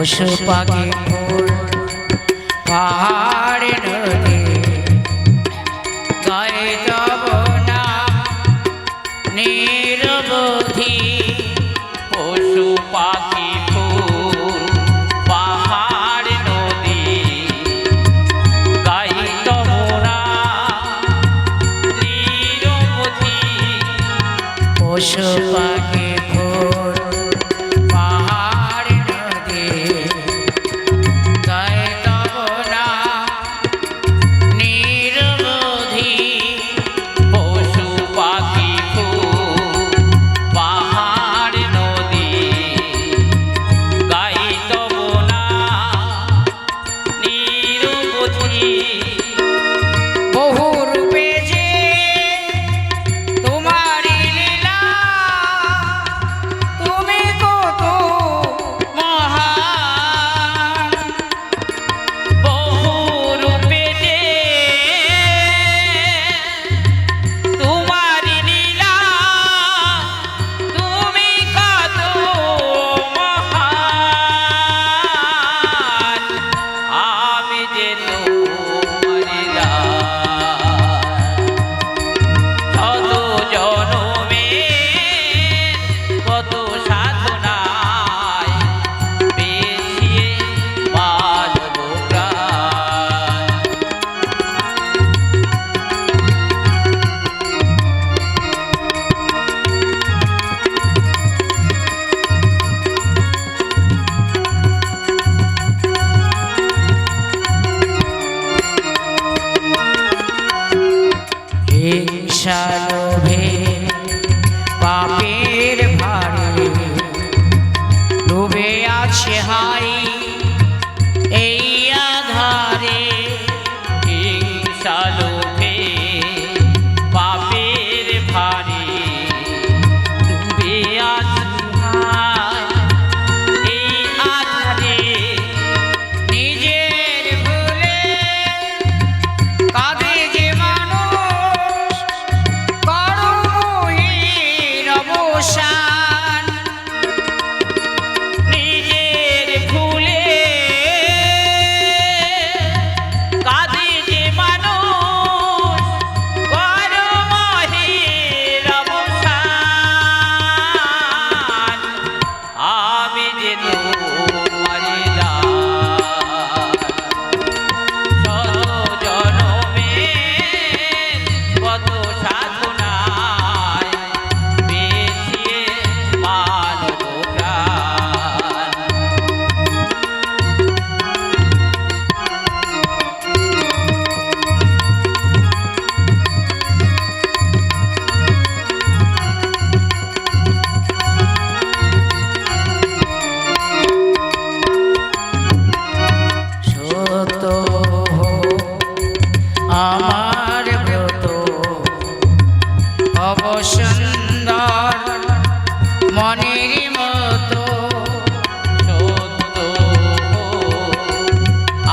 পশু পাখি ফুল পাহাড় নদী গায়ে তব নাম নিরবধি। পশু পাখি ফুল পাহাড় নদী গাই তব নাম নিরবধি। পশু পাখি ফুল পাহাড় নদী গায়ে তব নাম নিরবধি। পশু পাখি ফুল পাহাড় নদী গাই তব নাম নিরবধি। বহু রূপে যে তোমারি লীলা, তুমি কত মহান। বহু রূপে যে তোমারি লীলা, তুমি কত মহান। আমি যে তোমারি শত জনমের কত সাধনায় পেয়েছি বাঁধব প্রাণ। হিংসা লোভে পাপের ভারে ডুবে আছে হাই এই আধারে। হিংসা লোভে পাপের ভারে ডুবে আছি হায় এই আধারে। নিজের ভুলে কাঁদে যে মানুষ, কর্মহীন অবসান। নিজের ভুলে কাঁদে যে মানুষ, কর্মহীন অবসান। আমি যে তোমারি শত জনমের কত সাধনায় পেয়েছি মানব প্রাণ। সত আমার ব্রত অবসুন্দর মনের মতো। সত্য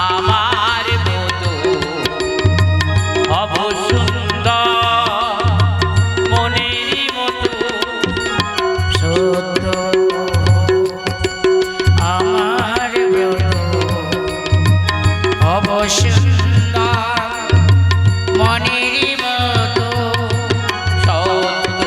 আমার মতো অবসুন্দর মনেরই মতো। সত আমার ব্রত অবসুন্দর মনের মতো। সত্য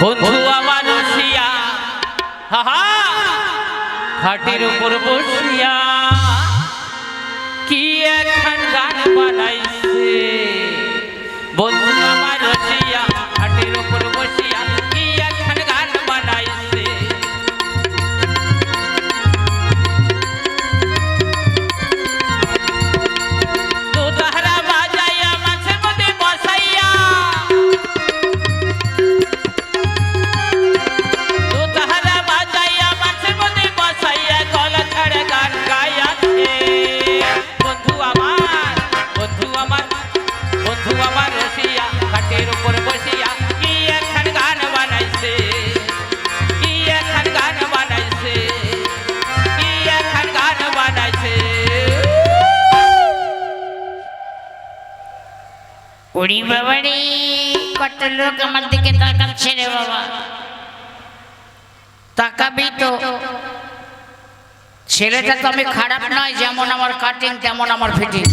বন্ধু আমার রসিয়া হাহা খাটের উপর বসিয়া কি একখান গান বানাইছে বন্ধু আমার রসিয়া খাটের উপর বসিয়া কি একখান গান বানাইছে দুধারা বাজাইয়া মাছের মধ্যে বসাইয়া দুধারা বাজাইয়া মাছের মধ্যে বসাইয়া গলা ছাড়ে গান গাইয়াছে বন্ধু আমার রসিয়া খাটের উপর বসিয়া কি একখান গান বানাইছে কি একখান গান বানাইছে কি একখান গান বানাইছে ওরে বাবা রে, কত লোক আমার দিকে তাকাচ্ছে রে বাবা। তাকাবি তো, ছেলেটা তো আমি খারাপ নয়, যেমন আমার কাটিং তেমন আমার ফিটিং।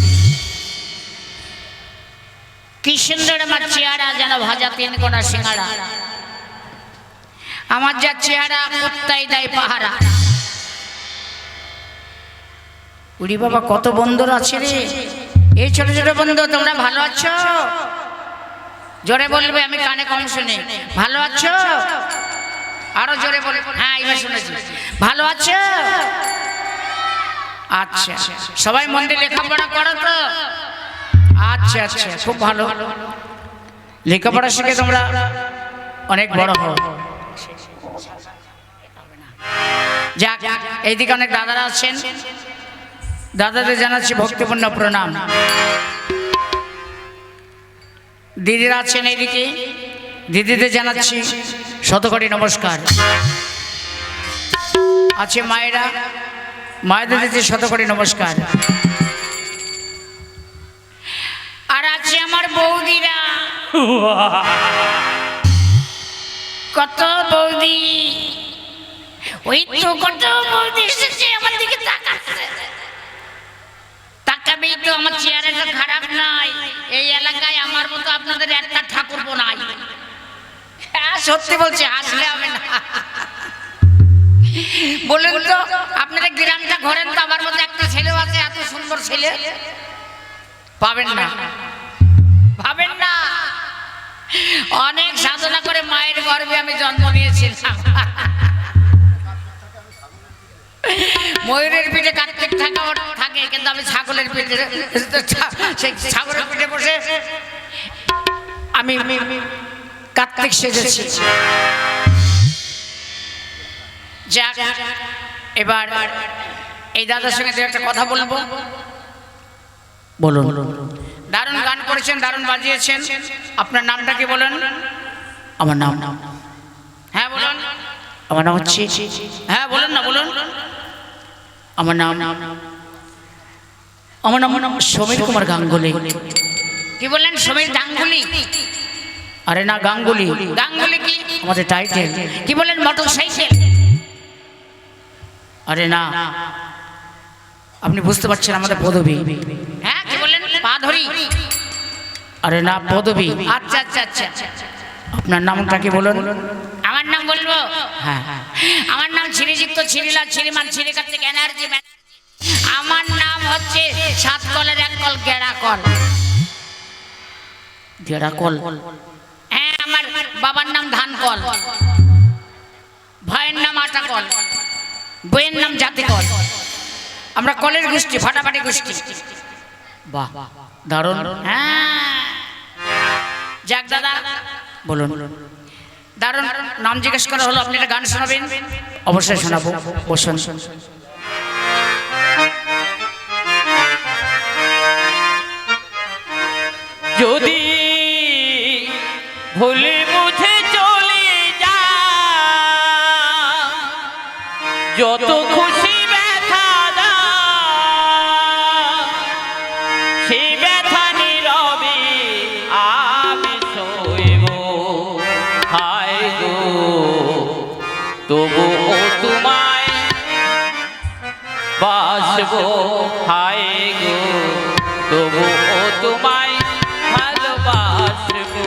কি সুন্দর আমার চেহারা, যেন ভাজা 3 কোনা সিঙ্গারা। আমার যা চেহারা কুত্তাই দেয় পাহারা। উড়ি বাবা, কত বন্ধুর আছে রে। এই ছোট ছোট বন্ধু, তোমরা ভালো আছো? জোরে বলবে, আমি কানে কম শুনি। ভালো আছো? আরো জোরে বলবে। হ্যাঁ, এবার শুনেছি। ভালো আছো? আচ্ছা, সবাই মন দিয়ে লেখাপড়া করো তো? আচ্ছা আচ্ছা, খুব ভালো। লেখাপড়া শিখে তোমরা অনেক বড় হও। যাক, এইদিকে অনেক দাদারা আছেন, দাদাদের জানাচ্ছি ভক্তিপূর্ণ প্রণাম। দিদিরা আছেন এইদিকে, দিদিদের জানাচ্ছি শতকোটি নমস্কার। আছে মায়েরা, মায়েদের দিদি শতকোটি নমস্কার। আর আছে আমার বৌদিরা, কত বৌদি, ওই তো কত বৌদি এসেছে আমার দিকে তাকাচ্ছে। তাকাবেই তো, আমার চেহারাটা খারাপ নয়। এই এলাকায় আমার মতো আপনাদের একটা ঠাকুরপো নাই। হ্যাঁ, সত্যি বলছি, হাসলে হবে না। বলুন তো, আপনারা গ্রামটা ঘরেন তো, আমার মতো একটা ছেলে আছে, এত সুন্দর ছেলে পাবেন না, ভাবেন না। অনেক সাধনা করে মায়ের গর্ভে আমি জন্ম নিয়েছিলাম। ময়ূরের পিঠে কার্তিক থাকে, কিন্তু আমি ছাগলের পিঠে, সেই ছাগলের পিঠে বসে আমি কার্তিক সেজেছি। যাক, এবার এই দাদার সঙ্গে একটা কথা বলবো। বলুন। দারুণ গান করেছেন, দারুণ বাজিয়েছেন। আপনার নামটা কি বলেন? আমার নাম, হ্যাঁ বলুন। আমার নাম হচ্ছে, হ্যাঁ বলুন না, বলুন। আমার নাম সমীর কুমার গাঙ্গুলি। কি বললেন? সমীর গাঙ্গুলি? আরে না, গাঙ্গুলি। গাঙ্গুলি কি আমাদের টাইটেল? কি বললেন? মোটরসাইকেল? আরে না, আপনি বুঝতে পারছেন, আমাদের পদবী। হ্যাঁ, কি বললেন? পা ধরি? আরে না, পদবী। আচ্ছা আচ্ছা আচ্ছা, আপনার নামটা কি বলুন? আমার নাম বলবো? হ্যাঁ, আমার নাম শ্রীযুক্ত শ্রীলাল শ্রীমান শ্রীকার্তিক এনার্জি। আমার নাম হচ্ছে 7 কলের 1 কল, গেড়াকল। গেড়াকল? হ্যাঁ, আমার বাবার নাম ধানকল, ভাইয়ের নাম আটাকল, বইয়ের নাম জাতিকল। আমরা কলের গোষ্ঠী, ফাটাফাটি গোষ্ঠী। বাহ, দারুণ। হ্যাঁ, যাক দাদা, বলুন। দারুণ নাম জিজ্ঞেস করা হলো, আপনি একটা গান শোনাবেন? অবশ্যই শোনাবো, বসুন। যদি ভুলে বুঝে চলে যা, যত খুশি ব্যথা দা, সে ব্যথা নীরবে আমি সইব। হায় গো, তবু তোমায় বাসবো। হায় গো, তবু তোমায় ভালোবাসবো।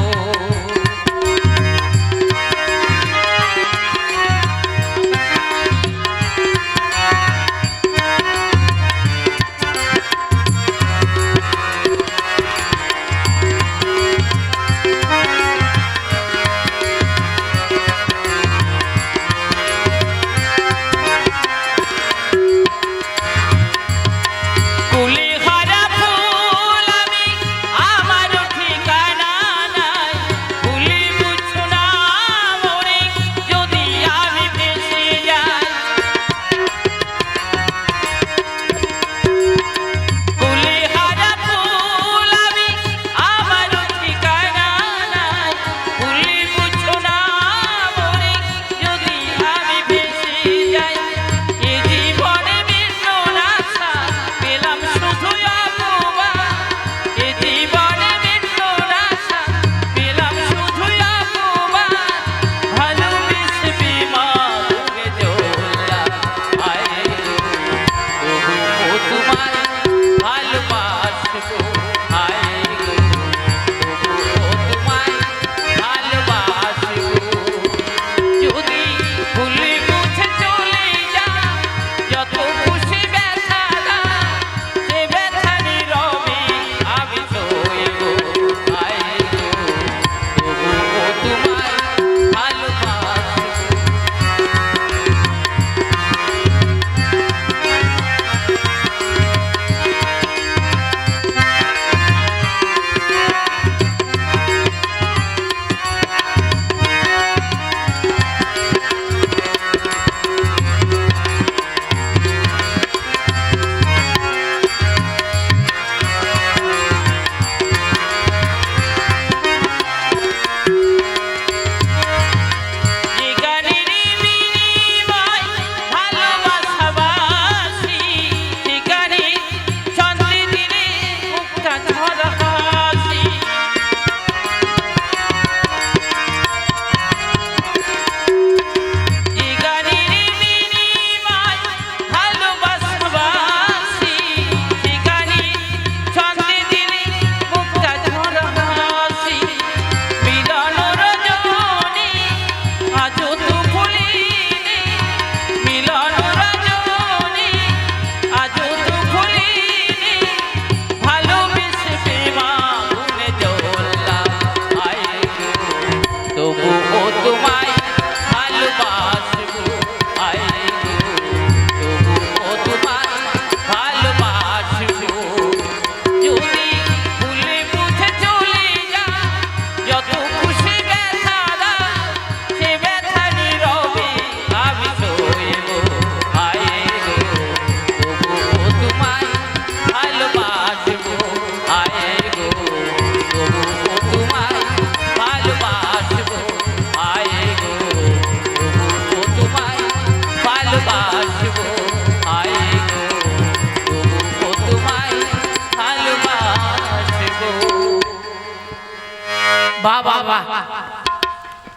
বাহ বাহ বাহ,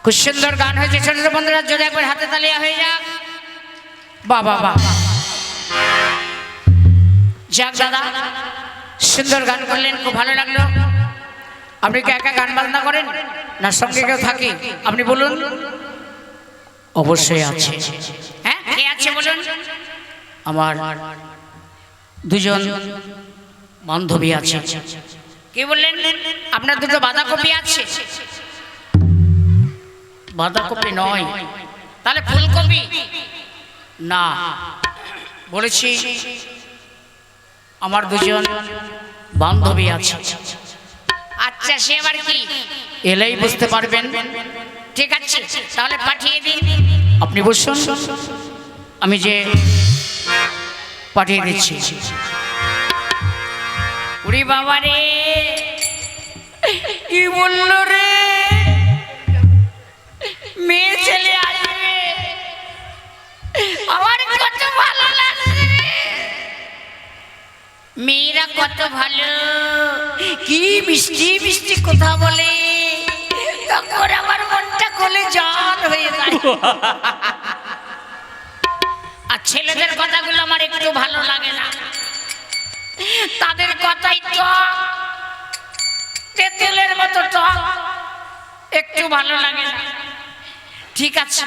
খুব সুন্দর গান হয়েছে। ছোট ছোট বন্ধুরা জোরে একবার হাতে তালিয়া হয়ে যাক। বাহ বাহ বাহ, যাক দাদা সুন্দর গান করলেন, খুব ভালো লাগলো। আপনি কি একা গান বাজনা করেন না সঙ্গে কেউ থাকে? আপনি বলুন। অবশ্যই আছে। হ্যাঁ কে আছে বলুন? আমার দুজন বান্ধবী আছে। কি বললেন? আপনার দুটো বাঁধাকপি আছে? বাঁধাকপি নয়, তাহলে ফুলকপি না। বলেছি আমার দুজন বান্ধবী আছে। আচ্ছা সে আবার কি? এলেই বুঝতে পারবেন। ঠিক আছে তাহলে পাঠিয়ে দিন। আপনি বসুন, আমি যে পাঠিয়ে দিচ্ছি। উড়ি বাবা রে, কি বলল রে? মেয়ে ছেলে আসবে, আমার কত ভালো লাগছে রে। মেয়েরা কত ভালো, কি মিষ্টি মিষ্টি কথা বলে, তখন আমার মনটা কোলে জল হয়ে যায়। আর ছেলেদের কথাগুলো আমার একটু ভালো লাগে না, তাদের কথাই টক, তেঁতুলের মতো টক, একটু ভালো লাগে না। ঠিক আছে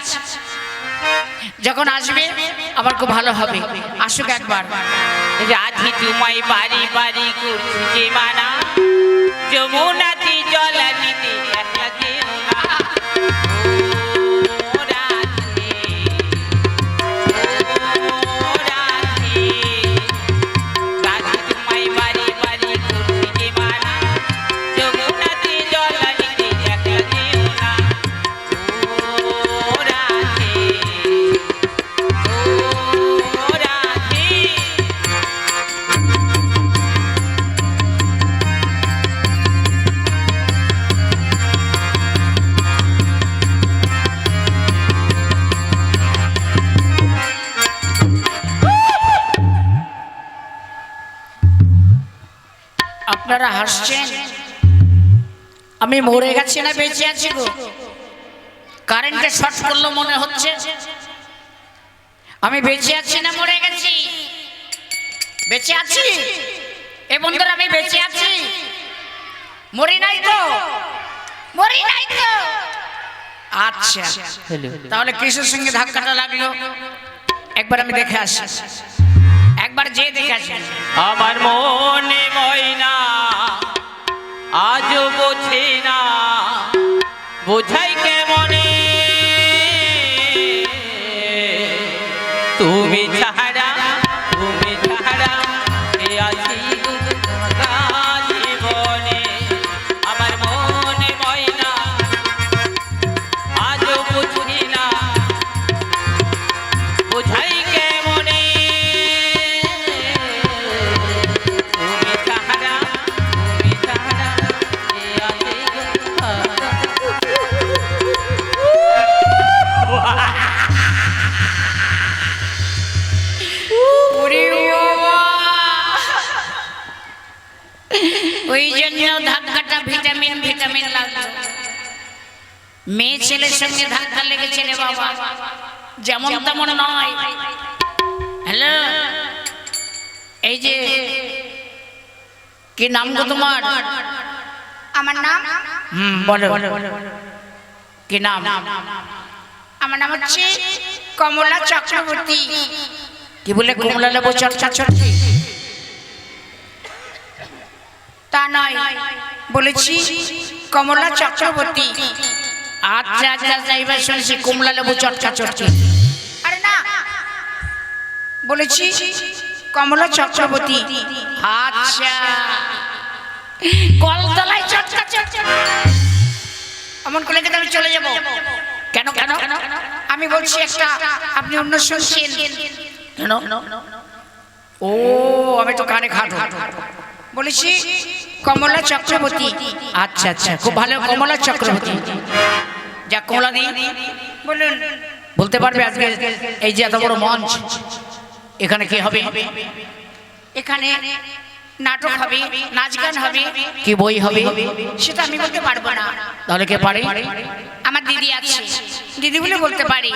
যখন আসবে আবার খুব ভালো হবে, আসুক একবার। রাধি তোমায় বাড়ি বাড়ি করছি যে মানা, যমুনাতে জল দিতে একলা যেও না। ও রাধে, ও রাধে, রাধি তোমায় বাড়ি বাড়ি করছি যে মানা, যমুনাতে জল দিতে একলা যেও না। ও রাধে, ও রাধে। আপনারা হাসছেন, আমি মরে গেছি না বেঁচে আছি গো? কারেন্টে শর্ট করলো মনে হচ্ছে। আমি বেঁচে আছি না মরে গেছি? বেঁচে আছি এ বন্ধুরা, আমি বেঁচে আছি, মরি নাই তো, মরি নাই তো। আচ্ছা তাহলে কিসের সঙ্গে ধাক্কাটা লাগলো একবার আমি দেখে আসি, একবার যে দেখে আসি। আমার মনে ময়না আজও বোঝে না, বোঝাই কেমনে তুমি ছাড়া, তুমি ছাড়া এ আছি জীবনে। আমার মনে ময়না আজও বুঝি না, বোঝাই কেমনে তুমি ছাড়া, তুমি ছাড়া এ আছি ওরে বাবা, ওই জন্য ধাক্কাটা ভিটামিন ভিটামিন লাগলো। মেয়ে ছেলের সঙ্গে ধাক্কা লেগেছে রে বাবা, যেমন তেমন নয়। হ্যালো, এই যে কি নাম গো তোমার? আমার নাম, বলো কি নাম? আমার নাম হচ্ছে কমলা চক্রবর্তী। কি বলে কমলা লেবু চটকা চটকি? তা নয়, বলেছি কমলা চক্রবর্তী। আচ্ছা আচ্ছা আচ্ছা, এবার শুনছি কমলা লেবু চটকা চটকি। আরে না, বলেছি কমলা চক্রবর্তী। আচ্ছা, কলতলায় চটকা চটকা অমন করলে কিন্তু আমি চলে যাব। কেন কেন? আমি বলছি একটা, আপনি অন্য শুনছেন। কেন? ও আমি তো কানে খাটো। বলেছি কমলা চক্রবর্তী। আচ্ছা আচ্ছা, খুব ভালো, কমলা চক্রবর্তী। যা কমলা দিই বলুন, বলতে পারবে আজকে এই যে এত বড় মঞ্চ, এখানে কি হবে? এখানে নাটক হবে, নাচ গান হবে, কি বই হবে? সেটা আমি বলতে পারবো না। তাহলে কে পারে? আমার দিদি আছে, দিদি বলে বলতে পারি।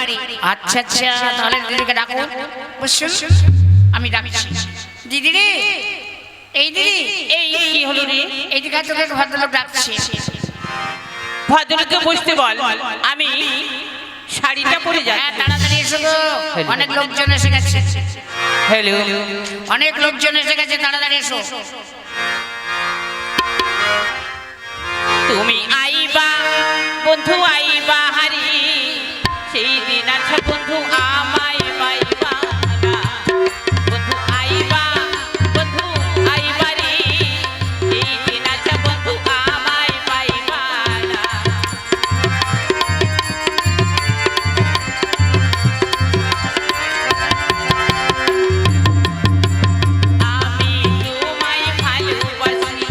আচ্ছা আচ্ছা, তাহলে দিদিকে ডাকো। বসুন, আমি ডাকছি। দিদি রে, এই দিদি, এই কি হলো রে? এইদিকে তোকে ভদ্রলোক ডাকছে। ভদ্রলোককে বসতে বল, আমি শাড়িটা পরে হ্যাঁ, যাচ্ছি। তাড়াতাড়ি এসো গো, অনেক লোকজন এসে গেছে, হ্যালো, অনেক লোকজন এসে গেছে, তাড়াতাড়ি এসো। তুমি আইবা বন্ধু, আইবা হারি, সেই দিন আছে বন্ধু আমায় পাইবা না। বন্ধু আইবা, বন্ধু আইবা রে, সেই দিন আছে বন্ধু আমায় পাইবা না। আমি তোমায় ভালোবাসি,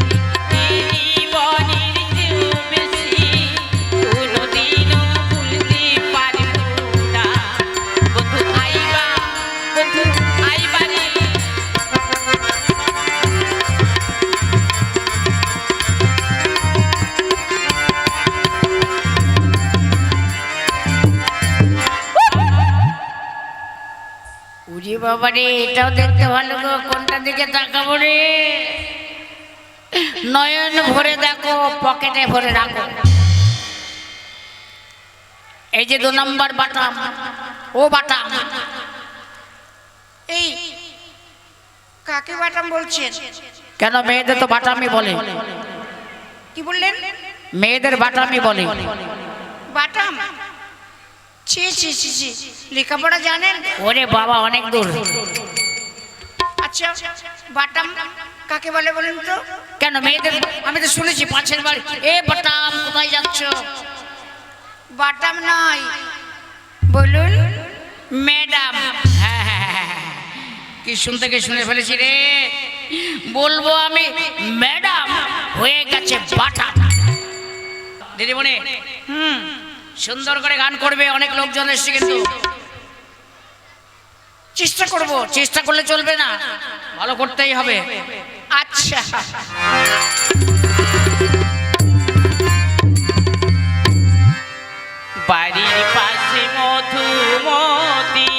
জীবনের চেয়েও বেশি, কোনোদিনও ভুলতে পারবো না। বন্ধু আইবা, বন্ধু আইবা রে। উজি বাবা রে, এটাও দেখতে ভালো গো, কোনটা দিকে তাকাবো রে? নয়ন ভরে দেখো, পকেটে ভরে রাখো। এই যে 2 নম্বর বাটাম, ও বাটাম। এই কাকে বাটাম বলছেন? কেন, মেয়েদের তো বাটামি বলে। কি বললেন? মেয়েদের বাটামি বলে। বাটাম? ছি ছি ছি ছি, লেখাপড়া জানেন? ওরে বাবা, অনেক দূর। আচ্ছা, বাটাম কাকে বলে বলুন তো? কেন মেয়েদের? আমি তো শুনেছি পাশের বাড়ি। এ বাটাম, কোথায় যাচ্ছ? বাটাম নয়, বলুন ম্যাডাম। হ্যাঁ হ্যাঁ হ্যাঁ, হ্যাঁ। কি শুনতে কি শুনে ফেলেছি রে। বলবো আমি ম্যাডাম, হয়ে গেছে বাটা। দিদিমণি, সুন্দর করে গান করবে, অনেক লোকজন এসছে কিন্তু। চেষ্টা করব। চেষ্টা করলে চলবে না, ভালো করতেই হবে। আচ্ছা, বাড়ির পাশে মধুমতি,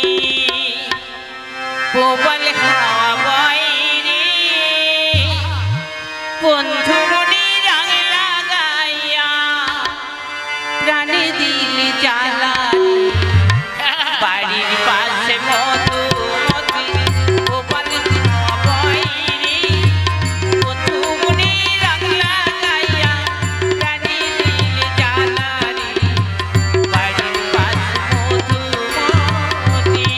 প্রবল হাওয়া বয় রে, বন্ধু মনে রং লাগাইয়া, প্রাণে দিল জ্বালা। বাড়ির পাশে মধুমতি, প্রবল হাওয়া বয় রে, বন্ধু মনে রং লাগাইয়া, প্রাণে দিল জ্বালা রে। বাড়ির পাশে মধুমতি।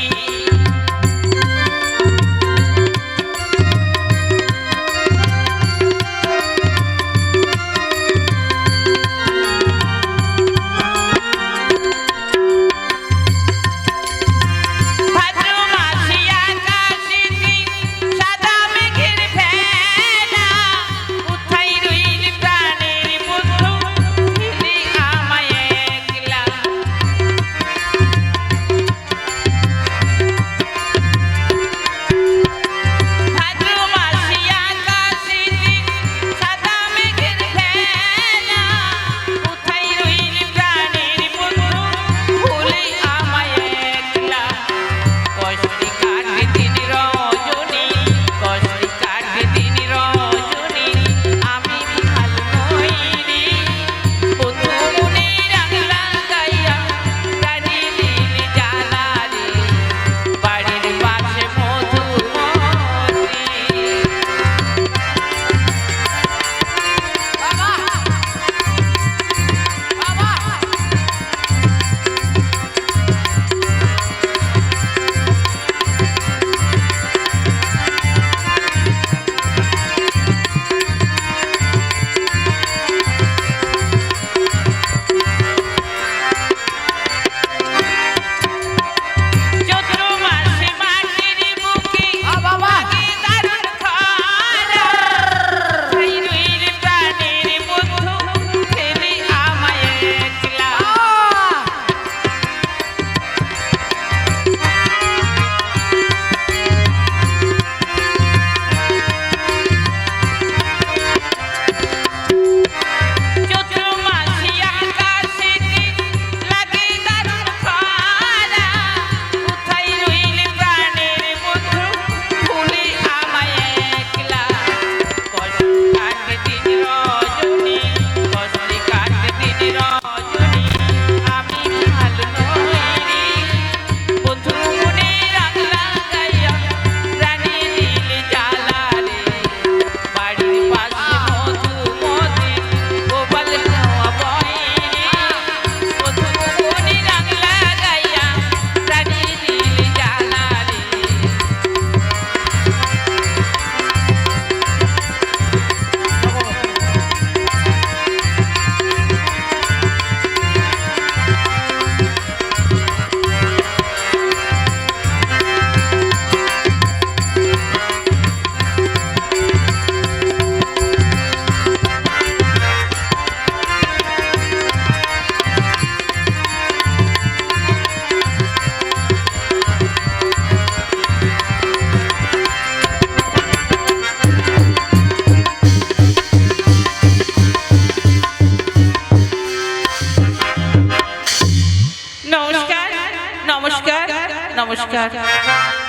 নমস্কার